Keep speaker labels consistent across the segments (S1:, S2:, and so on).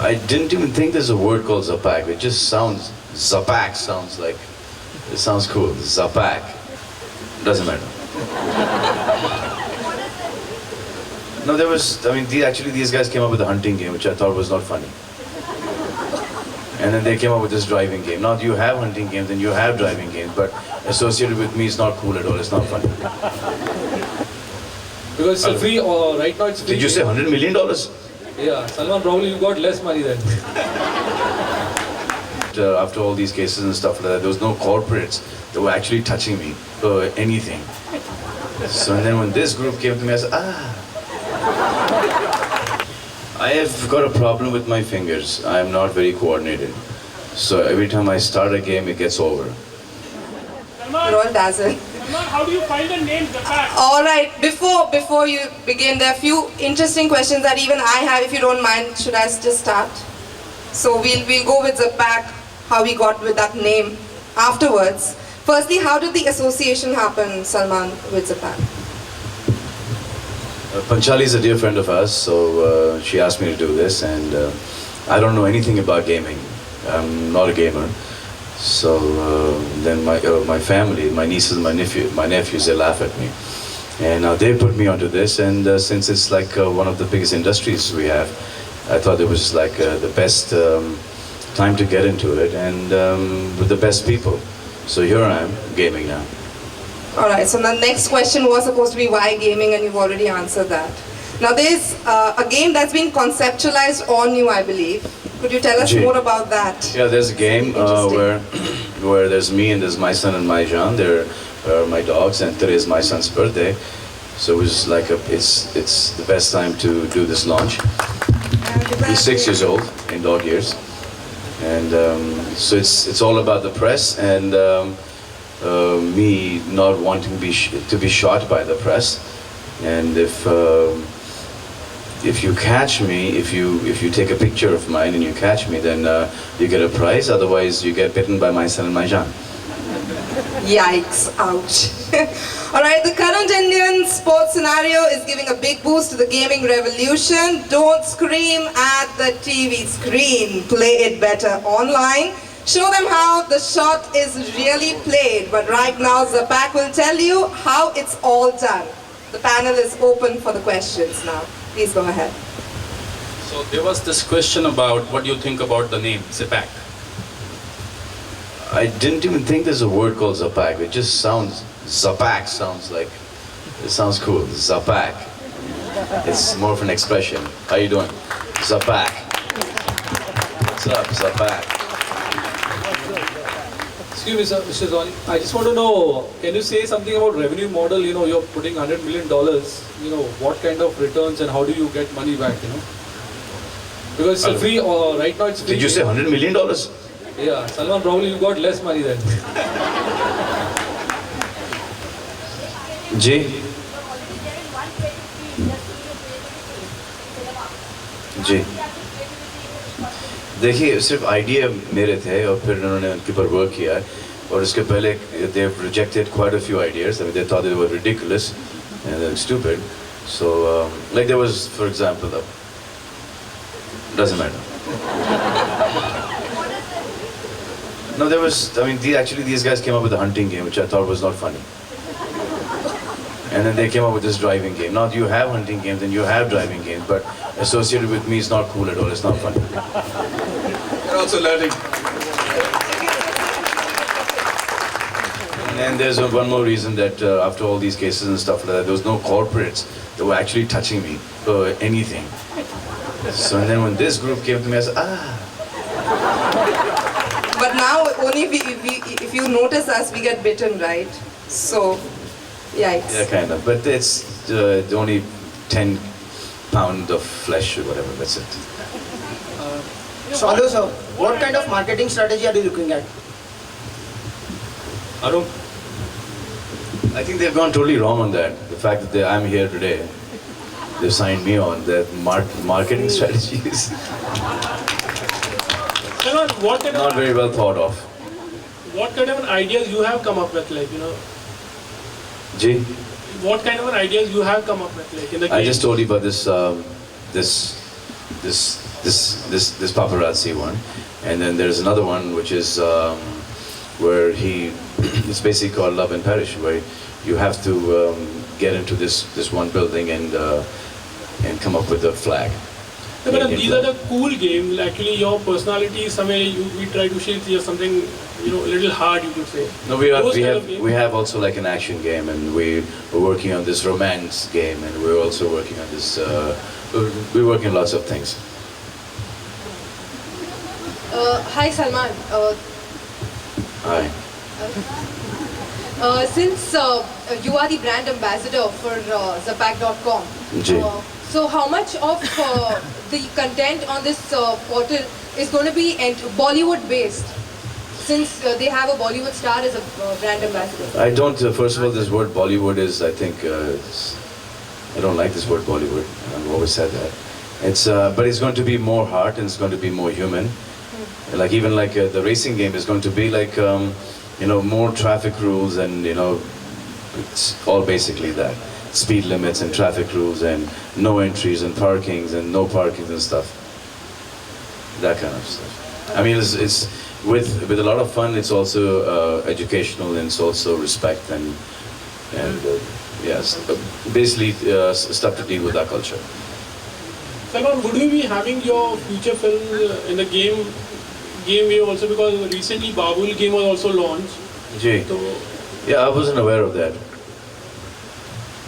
S1: I didn't even think there's a word called Zapak. It just sounds, Zapak sounds like, it sounds cool. Zapak. Doesn't matter. No, there was, I mean, actually these guys came up with a hunting game, which I thought was not funny. And then they came up with this driving game. Now you have hunting games and you have driving games, but associated with me is not cool at all. It's not funny.
S2: Because it's free, right now it's free.
S1: Did you say $100 million?
S2: Yeah, Salman, probably you got less money then.
S1: After all these cases and stuff like that, there was no corporates that were actually touching me for anything. So and then when this group came to me, I said, I have got a problem with my fingers. I am not very coordinated. So every time I start a game, it gets over.
S3: You're all dazzled.
S4: How do you find the name Zapak?
S3: All right, before you begin, there are a few interesting questions that even I have. If you don't mind, should I just start? So we'll go with Zapak, how we got with that name afterwards. Firstly, how did the association happen, Salman, with Zapak?
S1: Panchali is a dear friend of ours, so she asked me to do this, and I don't know anything about gaming. I'm not a gamer. So then my family, my nieces and my nephews, they laugh at me. And they put me onto this, and since it's like one of the biggest industries we have, I thought it was like the best time to get into it, and with the best people. So here I am, gaming now.
S3: Alright, so the next question was supposed to be why gaming, and you've already answered that. Now there's a game that's been conceptualized on you, I believe. Could you tell us more about that?
S1: Yeah, there's a game where there's me and there's my son and my Jean. They're my dogs, and today is my son's birthday. So it was like it's the best time to do this launch. He's 6 years old in dog years, and so it's all about the press and me not wanting to be shot by the press. And if you catch me, if you take a picture of mine and you catch me, then you get a prize. Otherwise, you get bitten by my son and my Jean.
S3: Yikes, ouch. Alright, the current Indian sports scenario is giving a big boost to the gaming revolution. Don't scream at the TV screen. Play it better online. Show them how the shot is really played. But right now, Zapak will tell you how it's all done. The panel is open for the questions now. Please go ahead.
S5: So there was this question about what do you think about the name Zapak?
S1: I didn't even think there's a word called Zapak. It just sounds, Zapak sounds like, it sounds cool. Zapak. It's more of an expression. How you doing? Zapak. What's up, Zapak?
S2: Excuse me, sir, Mr. Zoni. I just want to know, can you say something about revenue model? You know, you're putting $100 million. You know, what kind of returns and how do you get money back? You know, because it's free. Right now it's free.
S1: Did you say $100 million?
S2: Yeah, Salman, probably you got less money then.
S1: जी जी देखिए सिर्फ idea मेरे थे और फिर उन्होंने उनके ऊपर work किया और उसके पहले they have rejected quite a few ideas. I mean, they thought they were ridiculous and stupid. So like there was, for example, doesn't matter. No, there was, I mean, actually these guys came up with a hunting game, which I thought was not funny. And then they came up with this driving game. Now you have hunting games and you have driving games, but associated with me is not cool at all. It's not funny.
S5: You're also learning.
S1: And then there's one more reason that after all these cases and stuff like that, there was no corporates that were actually touching me for anything. So and then when this group came to me, I said,
S3: But now only if you notice us, we get bitten, right? So, yikes.
S1: Yeah, kind of. But it's only 10 pounds of flesh or whatever, that's it.
S6: So, hello sir, what kind of marketing strategy are you looking at?
S1: Arun? I think they've gone totally wrong on that. The fact that I'm here today, they've signed me on their marketing strategies.
S4: What kind
S1: Not very well thought of.
S4: What kind of ideas you have come up with, like, you know?
S1: Ji?
S4: What kind of ideas you have come up with, like, in the game?
S1: I just told you about this this paparazzi one, and then there's another one which is where it's basically called Love and Perish, where you have to get into this one building and come up with a flag.
S4: No, but these are the cool games. Actually, your personality is somewhere we try to shape something, a little hard, you could say.
S1: No, we have also like an action game, and we're working on this romance game, and we're also working on this. We're working on lots of things.
S7: Hi Salman.
S1: Hi.
S7: Since you are the brand ambassador for Zapak.com, so how much of the content on this portal is going to be Bollywood based? Since they have a Bollywood star as a brand ambassador.
S1: I don't. First of all, this word Bollywood is, I think, I don't like this word Bollywood. I've always said that. But it's going to be more heart and it's going to be more human. Like even like the racing game is going to be like, more traffic rules and it's all basically that. Speed limits and traffic rules and no entries and parkings and no parkings and stuff. That kind of stuff. I mean, it's with a lot of fun. It's also educational and it's also respect and yes, basically stuff to deal with our culture.
S4: Salman, would you be having your future film in the game way also, because recently Babul game was also launched?
S1: Jay.
S4: So,
S1: yeah, I wasn't aware of that.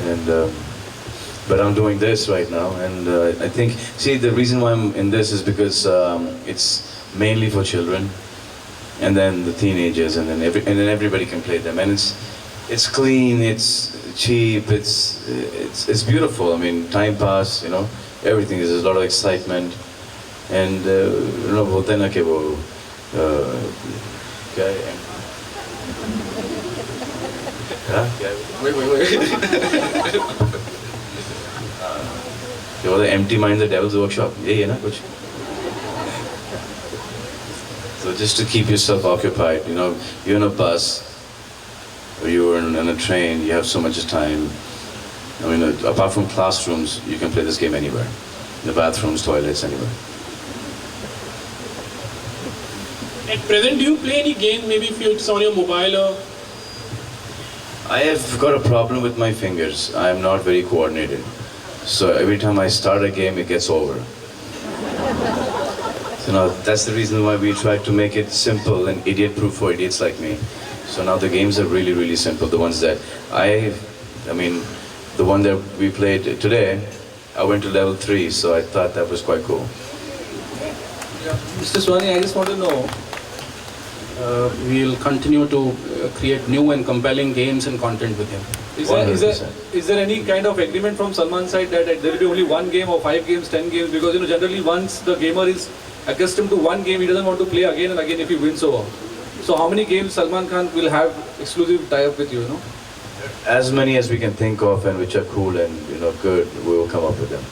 S1: And but I'm doing this right now, and I think, see, the reason why I'm in this is because it's mainly for children, and then the teenagers, and then everybody can play them, and it's clean, it's cheap, it's beautiful. I mean, time pass, everything. There's a lot of excitement, and बोलते हैं ना कि वो क्या है? Wait. Empty mind, the devil's workshop. यही है ना कुछ? So just to keep yourself occupied, you're in a bus, or you're in a train, you have so much time. I mean, apart from classrooms, you can play this game anywhere. In the bathrooms, toilets, anywhere.
S4: at present, do you play any game, maybe if it's on your mobile or?
S1: I have got a problem with my fingers. I am not very coordinated. So every time I start a game, it gets over. So now that's the reason why we try to make it simple and idiot-proof for idiots like me. So now the games are really, really simple. The ones that the one that we played today, I went to level 3, so I thought that was quite cool.
S2: Mr. Swani, I just want to know,
S5: We'll continue to create new and compelling games and content with him.
S2: is there any kind of agreement from Salman's side that there will be only one game or 5 games, 10 games? Because generally once the gamer is accustomed to one game, he doesn't want to play again and again if he wins over. So how many games Salman Khan will have exclusive tie-up with you?
S1: As many as we can think of and which are cool and good, we will come up with them.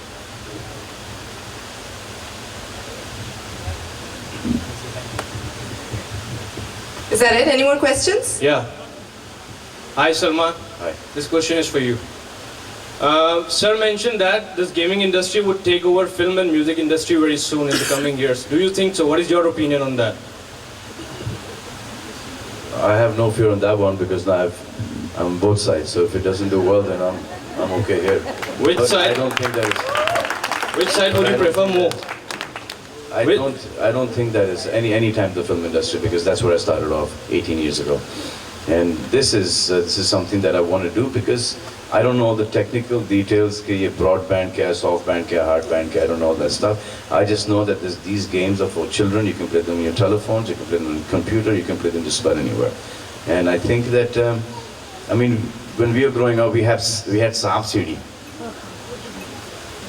S3: Is that it? Any more questions?
S8: Yeah. Hi Salman.
S1: Hi.
S8: This question is for you. Sir mentioned that this gaming industry would take over film and music industry very soon in the coming years. Do you think so? What is your opinion on that?
S1: I have no fear on that one because now I'm both sides. So if it doesn't do well, then I'm okay here.
S8: Which
S1: But
S8: side?
S1: I don't think that is.
S8: Which side would you prefer more?
S1: I don't think that is any time the film industry, because that's where I started off 18 years ago. And this is something that I want to do because I don't know all the technical details. कि ये broadband क्या है, softband क्या है, hardband क्या है, I don't know all that stuff. I just know that these games are for children. You can play them on your telephones, you can play them on your computer, you can play them just about anywhere. And I think that when we were growing up, we had Saap CD,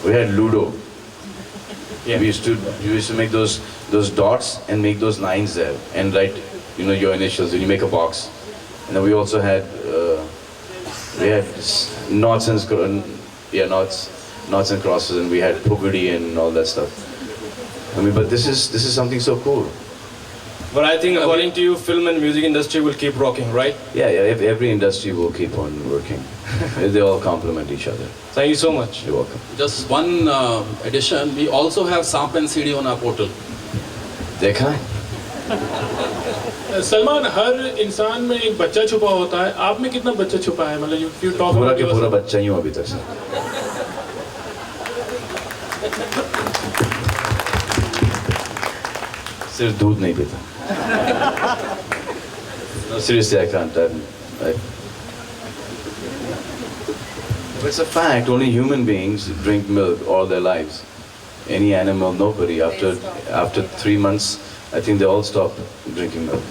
S1: we had Ludo. Yeah. We used to make those dots and make those lines there and write your initials, and you make a box. And then we also had knots and crosses, and we had pugudi and all that stuff. But this is something so cool.
S8: But I think according to you, film and music industry will keep rocking, right?
S1: Yeah. Every industry will keep on working. They all complement each other.
S8: Thank you so much.
S1: You're welcome.
S5: Just one addition, we also have Samp and CD on our portal.
S1: देखा है?
S4: सलमान, हर इंसान में एक बच्चा छुपा होता है, आप में कितना बच्चा छुपा है? मतलब you talk
S1: पूरा
S4: about
S1: के पूरा
S4: yourself.
S1: बच्चा ही हूँ अभी तक से. सिर्फ दूध नहीं पीता. No, seriously, I can't. It's a fact. Only human beings drink milk all their lives. Any animal, nobody. After 3 months, I think they all stop drinking milk.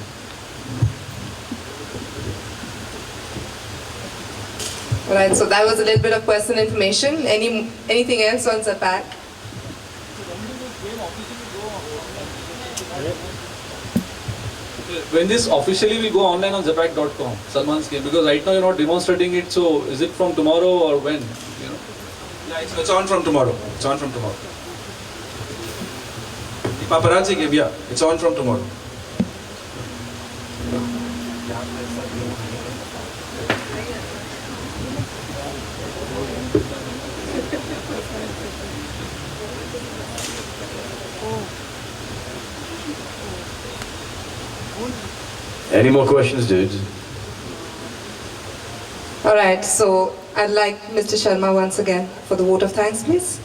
S3: Alright, so that was a little bit of personal information. Anything else on Zapak?
S2: When this officially will go online on Zapak.com, Salman's game, because right now you're not demonstrating it, so is it from tomorrow or when? You know?
S9: Yeah, it's on from tomorrow. It's on from tomorrow. The paparazzi game, yeah, it's on from tomorrow.
S1: Any more questions, dudes?
S3: Alright, so I'd like Mr. Sharma once again for the vote of thanks, please.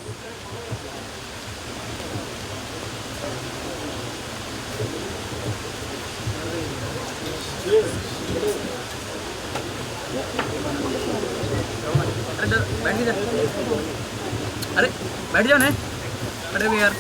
S10: अरे बैठ जाओ ना, अरे भी यार.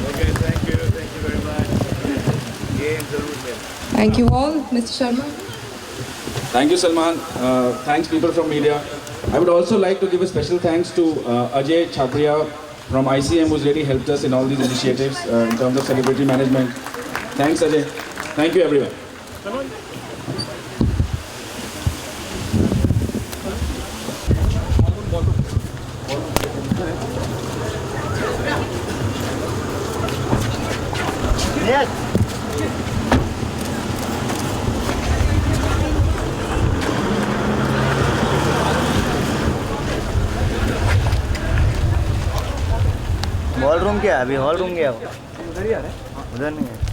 S9: Okay, thank you very much.
S3: Thank you all, Mr. Sharma.
S11: Thank you, Salman. Thanks, people from media. I would also like to give a special thanks to Ajay Chhapriya from ICM, who's really helped us in all these initiatives in terms of celebrity management. Thanks, Ajay. Thank you, everyone.
S6: Hall room क्या है? अभी hall room गया वो उधर नहीं है.